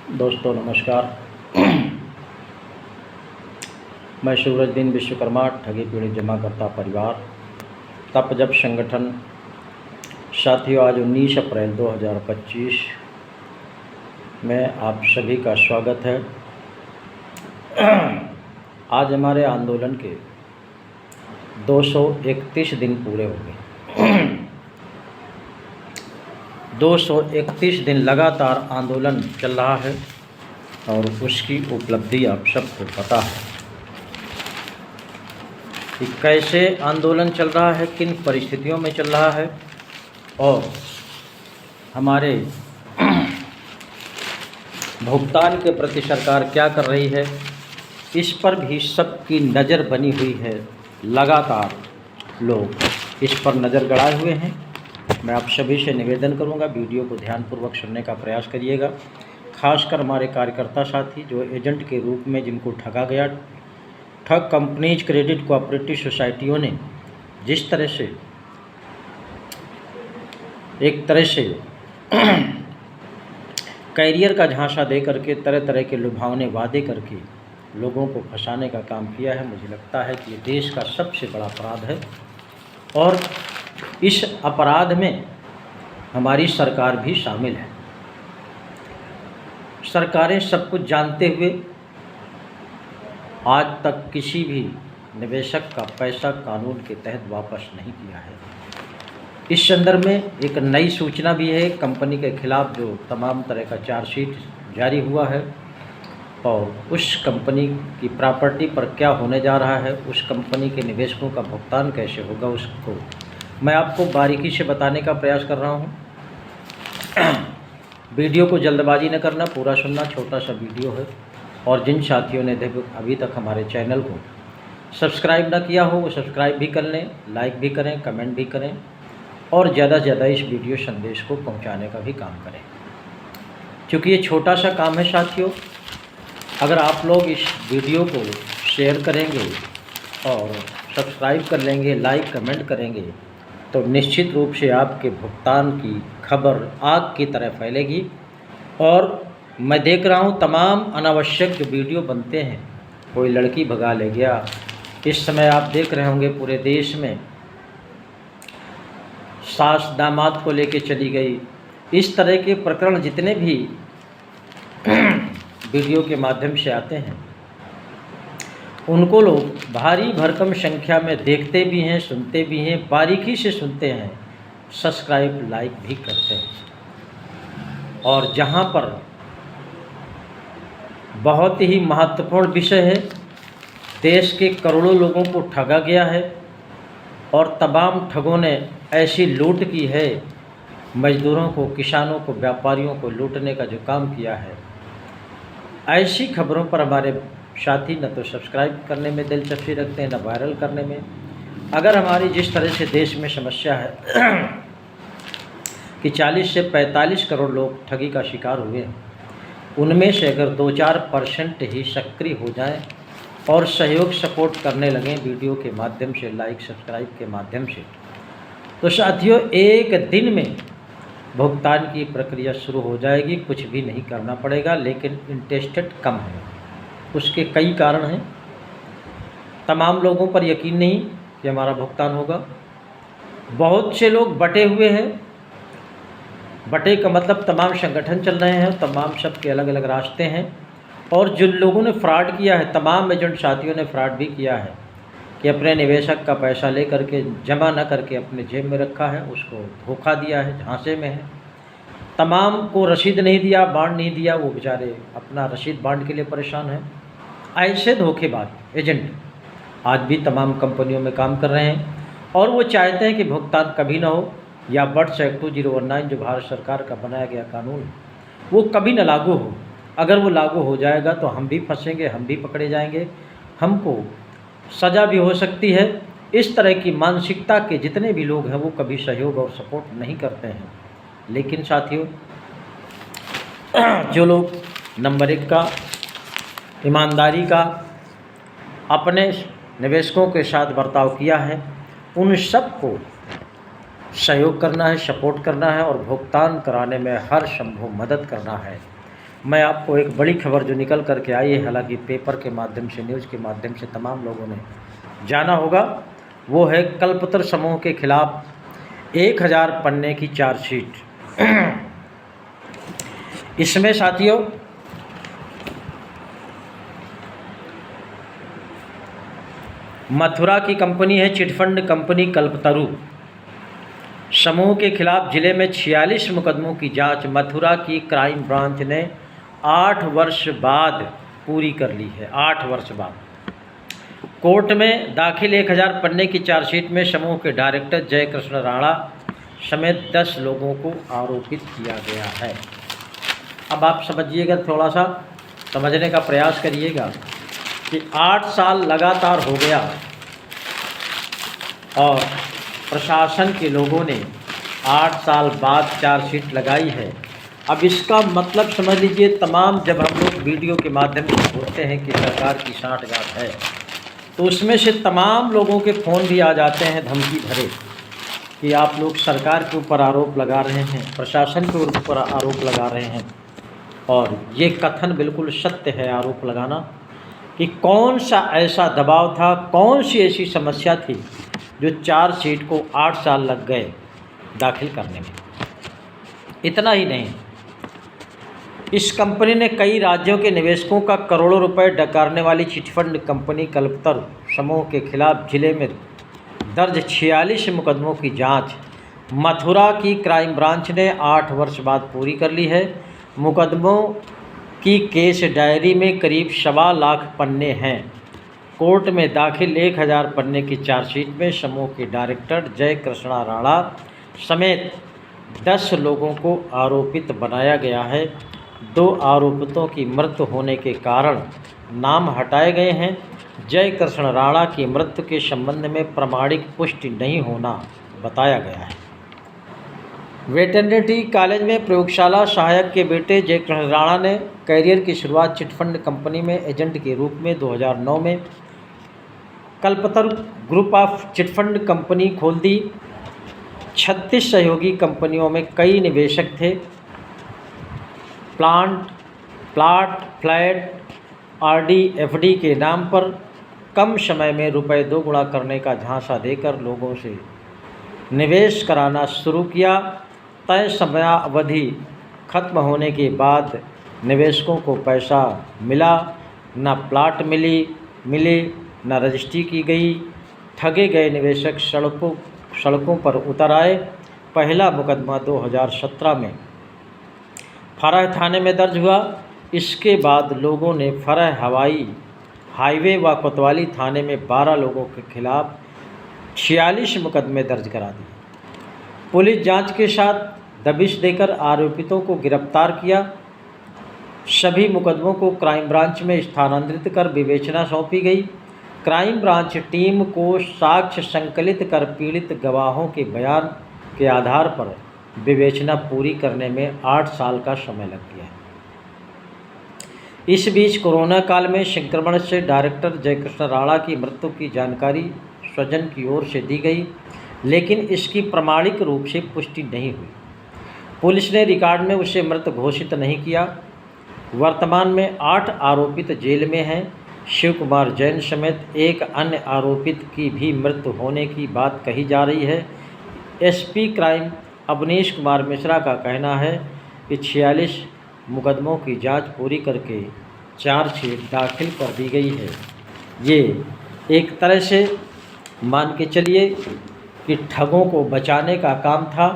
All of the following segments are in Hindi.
दोस्तों नमस्कार। मैं सूरजदीन विश्वकर्मा, ठगी पीड़ित जमाकर्ता परिवार, तप जप संगठन। साथियों, आज 19 अप्रैल 2025 में आप सभी का स्वागत है। आज हमारे आंदोलन के 231 दिन पूरे हो गए। 231 दिन लगातार आंदोलन चल रहा है और उसकी उपलब्धि आप सबको पता है कि कैसे आंदोलन चल रहा है, किन परिस्थितियों में चल रहा है और हमारे भुगतान के प्रति सरकार क्या कर रही है, इस पर भी सबकी नज़र बनी हुई है। लगातार लोग इस पर नज़र गड़ाए हुए हैं। मैं आप सभी से निवेदन करूंगा, वीडियो को ध्यानपूर्वक सुनने का प्रयास करिएगा। खासकर हमारे कार्यकर्ता साथी जो एजेंट के रूप में जिनको ठगा गया, ठग कंपनीज, क्रेडिट कोऑपरेटिव सोसाइटियों ने जिस तरह से एक तरह से कैरियर का झांसा दे करके तरह तरह के लुभावने वादे करके लोगों को फंसाने का काम किया है, मुझे लगता है कि ये देश का सबसे बड़ा अपराध है और इस अपराध में हमारी सरकार भी शामिल है। सरकारें सब कुछ जानते हुए आज तक किसी भी निवेशक का पैसा कानून के तहत वापस नहीं किया है। इस संदर्भ में एक नई सूचना भी है। कंपनी के खिलाफ जो तमाम तरह का चार्जशीट जारी हुआ है और उस कंपनी की प्रॉपर्टी पर क्या होने जा रहा है, उस कंपनी के निवेशकों का भुगतान कैसे होगा, उसको मैं आपको बारीकी से बताने का प्रयास कर रहा हूं। वीडियो को जल्दबाजी न करना, पूरा सुनना। छोटा सा वीडियो है और जिन साथियों ने अभी तक हमारे चैनल को सब्सक्राइब ना किया हो वो सब्सक्राइब भी कर लें, लाइक भी करें, कमेंट भी करें और ज़्यादा से ज़्यादा इस वीडियो संदेश को पहुंचाने का भी काम करें। क्योंकि ये छोटा सा काम है साथियों, अगर आप लोग इस वीडियो को शेयर करेंगे और सब्सक्राइब कर लेंगे, लाइक कमेंट करेंगे तो निश्चित रूप से आपके भुगतान की खबर आग की तरह फैलेगी। और मैं देख रहा हूँ तमाम अनावश्यक जो वीडियो बनते हैं, कोई लड़की भगा ले गया, इस समय आप देख रहे होंगे पूरे देश में सास दामाद को लेके चली गई, इस तरह के प्रकरण जितने भी वीडियो के माध्यम से आते हैं उनको लोग भारी भरकम संख्या में देखते भी हैं, सुनते भी हैं, बारीकी से सुनते हैं, सब्सक्राइब लाइक भी करते हैं। और जहां पर बहुत ही महत्वपूर्ण विषय है, देश के करोड़ों लोगों को ठगा गया है और तमाम ठगों ने ऐसी लूट की है, मजदूरों को, किसानों को, व्यापारियों को लूटने का जो काम किया है, ऐसी खबरों पर हमारे साथी न तो सब्सक्राइब करने में दिलचस्पी रखते हैं, न वायरल करने में। अगर हमारी जिस तरह से देश में समस्या है कि 40 से 45 करोड़ लोग ठगी का शिकार हुए हैं, उनमें से अगर 2-4% ही सक्रिय हो जाएं और सहयोग सपोर्ट करने लगें वीडियो के माध्यम से, लाइक सब्सक्राइब के माध्यम से, तो साथियों एक दिन में भुगतान की प्रक्रिया शुरू हो जाएगी। कुछ भी नहीं करना पड़ेगा, लेकिन इंटरेस्टेड कम है। उसके कई कारण हैं। तमाम लोगों पर यकीन नहीं कि हमारा भुगतान होगा। बहुत से लोग बटे हुए हैं। बटे का मतलब तमाम संगठन चल रहे हैं, तमाम सबके अलग अलग रास्ते हैं। और जिन लोगों ने फ्रॉड किया है, तमाम एजेंट साथियों ने फ्रॉड भी किया है कि अपने निवेशक का पैसा ले करके जमा न करके अपने जेब में रखा है, उसको धोखा दिया है, झांसे में है। तमाम को रसीद नहीं दिया, बांड नहीं दिया, वो बेचारे अपना रसीद बांड के लिए परेशान हैं। ऐसे धोखेबाज एजेंट आज भी तमाम कंपनियों में काम कर रहे हैं और वो चाहते हैं कि भुगतान कभी ना हो, या बर्ड्स एक्ट 2019 जो भारत सरकार का बनाया गया कानून वो कभी ना लागू हो। अगर वो लागू हो जाएगा तो हम भी फंसेंगे, हम भी पकड़े जाएंगे, हमको सज़ा भी हो सकती है। इस तरह की मानसिकता के जितने भी लोग हैं वो कभी सहयोग और सपोर्ट नहीं करते हैं। लेकिन साथियों, जो लोग नंबर 1 का ईमानदारी का अपने निवेशकों के साथ बर्ताव किया है, उन सबको सहयोग करना है, सपोर्ट करना है और भुगतान कराने में हर संभव मदद करना है। मैं आपको एक बड़ी खबर जो निकल करके आई है, हालांकि पेपर के माध्यम से, न्यूज़ के माध्यम से तमाम लोगों ने जाना होगा, वो है कल्पतरु समूह के खिलाफ 1000 पन्ने की चार्जशीट। इसमें साथियों मथुरा की कंपनी है चिटफंड कंपनी कल्पतरु समूह के खिलाफ जिले में 46 मुकदमों की जांच मथुरा की क्राइम ब्रांच ने 8 वर्ष बाद पूरी कर ली है। 8 वर्ष बाद कोर्ट में दाखिल 1000 पन्ने की चार्जशीट में समूह के डायरेक्टर जय कृष्ण राणा समेत 10 लोगों को आरोपित किया गया है। अब आप समझिएगा, थोड़ा सा समझने का प्रयास करिएगा कि 8 साल लगातार हो गया और प्रशासन के लोगों ने 8 साल बाद चार्जशीट लगाई है। अब इसका मतलब समझ लीजिए, तमाम जब हम लोग वीडियो के माध्यम से बोलते हैं कि सरकार की साठगांठ है, तो उसमें से तमाम लोगों के फ़ोन भी आ जाते हैं धमकी भरे कि आप लोग सरकार के ऊपर आरोप लगा रहे हैं, प्रशासन के ऊपर आरोप लगा रहे हैं। और ये कथन बिल्कुल सत्य है आरोप लगाना कि कौन सा ऐसा दबाव था, कौन सी ऐसी समस्या थी जो चार्जशीट को 8 साल लग गए दाखिल करने में। इतना ही नहीं, इस कंपनी ने कई राज्यों के निवेशकों का करोड़ों रुपए डकारने वाली चिटफंड कंपनी कल्पतरु समूह के खिलाफ जिले में दर्ज 46 मुकदमों की जांच मथुरा की क्राइम ब्रांच ने 8 वर्ष बाद पूरी कर ली है। मुकदमों की केस डायरी में करीब 1.25 लाख पन्ने हैं। कोर्ट में दाखिल 1000 पन्ने की चार्जशीट में समूह के डायरेक्टर जय कृष्णा राणा समेत 10 लोगों को आरोपित बनाया गया है। 2 आरोपितों की मृत्यु होने के कारण नाम हटाए गए हैं। जय कृष्ण राणा की मृत्यु के संबंध में प्रामाणिक पुष्टि नहीं होना बताया गया है। वेटरनरी कॉलेज में प्रयोगशाला सहायक के बेटे जय कृष्ण राणा ने करियर की शुरुआत चिटफंड कंपनी में एजेंट के रूप में 2009 में कल्पतरु ग्रुप ऑफ चिटफंड कंपनी खोल दी। 36 सहयोगी कंपनियों में कई निवेशक थे। प्लाट, फ्लैट, आरडी, एफडी के नाम पर कम समय में रुपए 2 गुना करने का झांसा देकर लोगों से निवेश कराना शुरू किया। तय समयावधि खत्म होने के बाद निवेशकों को पैसा मिला, न प्लाट मिले न रजिस्ट्री की गई। ठगे गए निवेशक सड़कों पर उतर आए। पहला मुकदमा 2017 में फरह थाने में दर्ज हुआ। इसके बाद लोगों ने फरह हवाई हाईवे व कोतवाली थाने में 12 लोगों के खिलाफ 46 मुकदमे दर्ज करा दिए। पुलिस जांच के साथ दबिश देकर आरोपितों को गिरफ्तार किया। सभी मुकदमों को क्राइम ब्रांच में स्थानांतरित कर विवेचना सौंपी गई। क्राइम ब्रांच टीम को साक्ष्य संकलित कर पीड़ित गवाहों के बयान के आधार पर विवेचना पूरी करने में 8 साल का समय लग गया। इस बीच कोरोना काल में संक्रमण से डायरेक्टर जयकृष्ण राणा की मृत्यु की जानकारी स्वजन की ओर से दी गई, लेकिन इसकी प्रामाणिक रूप से पुष्टि नहीं हुई। पुलिस ने रिकॉर्ड में उसे मृत घोषित नहीं किया। वर्तमान में 8 आरोपित जेल में हैं। शिव कुमार जैन समेत एक अन्य आरोपित की भी मृत्यु होने की बात कही जा रही है। एसपी क्राइम अवनीश कुमार मिश्रा का कहना है कि 46 मुकदमों की जांच पूरी करके चार्जशीट दाखिल कर दी गई है। ये एक तरह से मान के चलिए कि ठगों को बचाने का काम था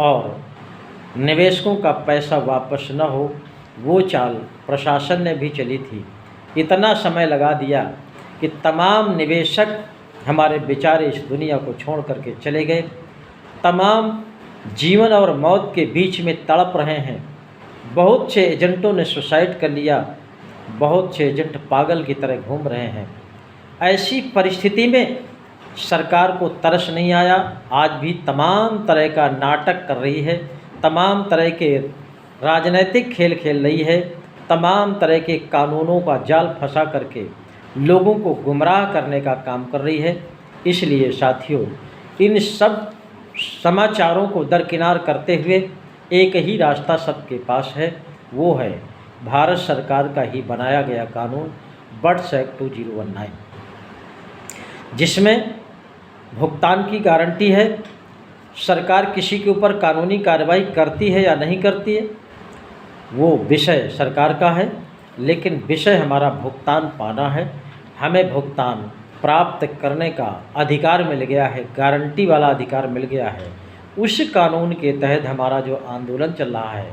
और निवेशकों का पैसा वापस न हो, वो चाल प्रशासन ने भी चली थी। इतना समय लगा दिया कि तमाम निवेशक हमारे बेचारे इस दुनिया को छोड़ करके चले गए। तमाम जीवन और मौत के बीच में तड़प रहे हैं। बहुत से एजेंटों ने सुसाइड कर लिया, बहुत से एजेंट पागल की तरह घूम रहे हैं। ऐसी परिस्थिति में सरकार को तरस नहीं आया। आज भी तमाम तरह का नाटक कर रही है, तमाम तरह के राजनीतिक खेल खेल रही है, तमाम तरह के कानूनों का जाल फंसा करके लोगों को गुमराह करने का काम कर रही है। इसलिए साथियों, इन सब समाचारों को दरकिनार करते हुए एक ही रास्ता सबके पास है, वो है भारत सरकार का ही बनाया गया कानून बर्ड्स एक्ट 2019, जिसमें भुगतान की गारंटी है। सरकार किसी के ऊपर कानूनी कार्रवाई करती है या नहीं करती है वो विषय सरकार का है, लेकिन विषय हमारा भुगतान पाना है। हमें भुगतान प्राप्त करने का अधिकार मिल गया है, गारंटी वाला अधिकार मिल गया है। उस कानून के तहत हमारा जो आंदोलन चल रहा है,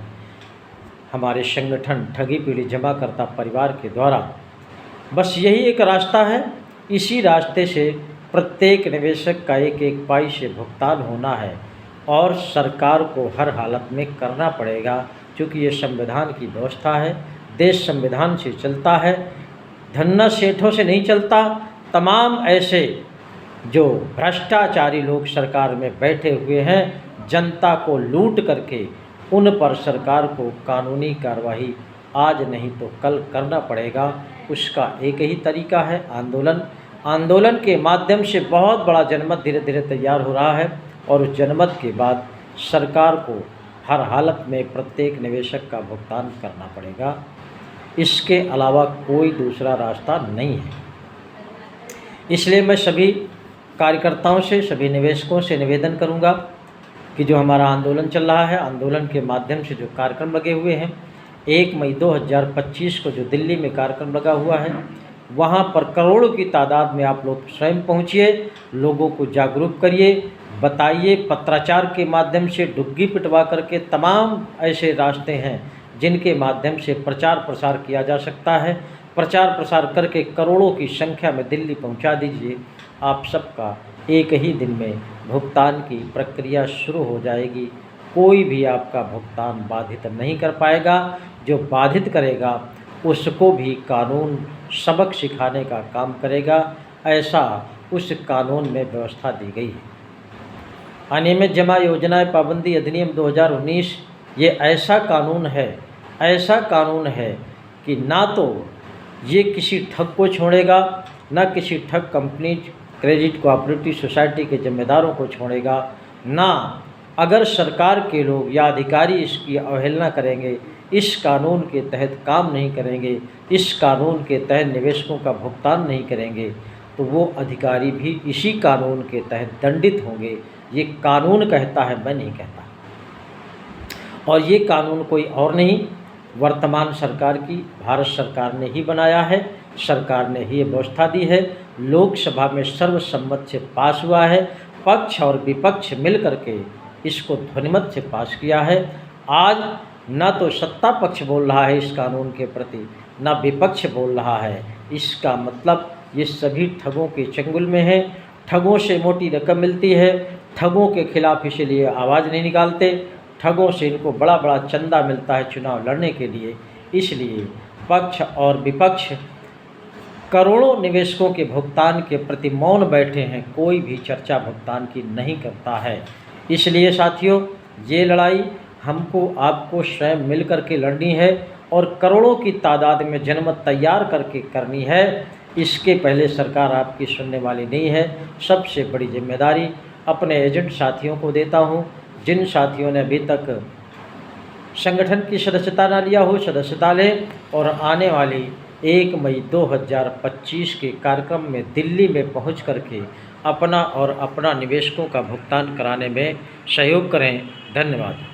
हमारे संगठन ठगी पीड़ित जमाकर्ता परिवार के द्वारा, बस यही एक रास्ता है। इसी रास्ते से प्रत्येक निवेशक का एक एक पाई से भुगतान होना है और सरकार को हर हालत में करना पड़ेगा, क्योंकि ये संविधान की व्यवस्था है। देश संविधान से चलता है, धन्ना सेठों से नहीं चलता। तमाम ऐसे जो भ्रष्टाचारी लोग सरकार में बैठे हुए हैं, जनता को लूट करके, उन पर सरकार को कानूनी कार्रवाई आज नहीं तो कल करना पड़ेगा। उसका एक ही तरीका है आंदोलन। आंदोलन के माध्यम से बहुत बड़ा जनमत धीरे धीरे तैयार हो रहा है और उस जनमत के बाद सरकार को हर हालत में प्रत्येक निवेशक का भुगतान करना पड़ेगा। इसके अलावा कोई दूसरा रास्ता नहीं है। इसलिए मैं सभी कार्यकर्ताओं से, सभी निवेशकों से निवेदन करूंगा कि जो हमारा आंदोलन चल रहा है, आंदोलन के माध्यम से जो कार्यक्रम लगे हुए हैं, 1 मई 2025 को जो दिल्ली में कार्यक्रम लगा हुआ है, वहाँ पर करोड़ों की तादाद में आप लोग स्वयं पहुँचिए, लोगों को जागरूक करिए, बताइए। पत्राचार के माध्यम से डुग्गी पिटवा करके तमाम ऐसे रास्ते हैं जिनके माध्यम से प्रचार प्रसार किया जा सकता है। प्रचार प्रसार करके करोड़ों की संख्या में दिल्ली पहुंचा दीजिए। आप सबका एक ही दिन में भुगतान की प्रक्रिया शुरू हो जाएगी। कोई भी आपका भुगतान बाधित नहीं कर पाएगा। जो बाधित करेगा उसको भी कानून सबक सिखाने का काम करेगा। ऐसा उस कानून में व्यवस्था दी गई है। अनियमित जमा योजनाएं पाबंदी अधिनियम 2019 ये ऐसा कानून है कि ना तो ये किसी ठग को छोड़ेगा, ना किसी ठग कंपनी, क्रेडिट कोऑपरेटिव सोसाइटी के जिम्मेदारों को छोड़ेगा, ना अगर सरकार के लोग या अधिकारी इसकी अवहेलना करेंगे, इस कानून के तहत काम नहीं करेंगे, इस कानून के तहत निवेशकों का भुगतान नहीं करेंगे, तो वो अधिकारी भी इसी कानून के तहत दंडित होंगे। ये कानून कहता है, मैं नहीं कहता। और ये कानून कोई और नहीं, वर्तमान सरकार की भारत सरकार ने ही बनाया है। सरकार ने ही ये व्यवस्था दी है। लोकसभा में सर्वसम्मत से पास हुआ है। पक्ष और विपक्ष मिल करके इसको ध्वनिमत से पास किया है। आज ना तो सत्ता पक्ष बोल रहा है इस कानून के प्रति, ना विपक्ष बोल रहा है। इसका मतलब ये सभी ठगों के चंगुल में है। ठगों से मोटी रकम मिलती है। ठगों के खिलाफ इसीलिए आवाज़ नहीं निकालते। ठगों से इनको बड़ा बड़ा चंदा मिलता है चुनाव लड़ने के लिए। इसलिए पक्ष और विपक्ष करोड़ों निवेशकों के भुगतान के प्रति मौन बैठे हैं। कोई भी चर्चा भुगतान की नहीं करता है। इसलिए साथियों, ये लड़ाई हमको आपको स्वयं मिल कर के लड़नी है और करोड़ों की तादाद में जनमत तैयार करके करनी है। इसके पहले सरकार आपकी सुनने वाली नहीं है। सबसे बड़ी जिम्मेदारी अपने एजेंट साथियों को देता हूँ। जिन साथियों ने अभी तक संगठन की सदस्यता ना लिया हो, सदस्यता लें और आने वाली 1 मई 2025 के कार्यक्रम में दिल्ली में पहुंच करके अपना और अपना निवेशकों का भुगतान कराने में सहयोग करें। धन्यवाद।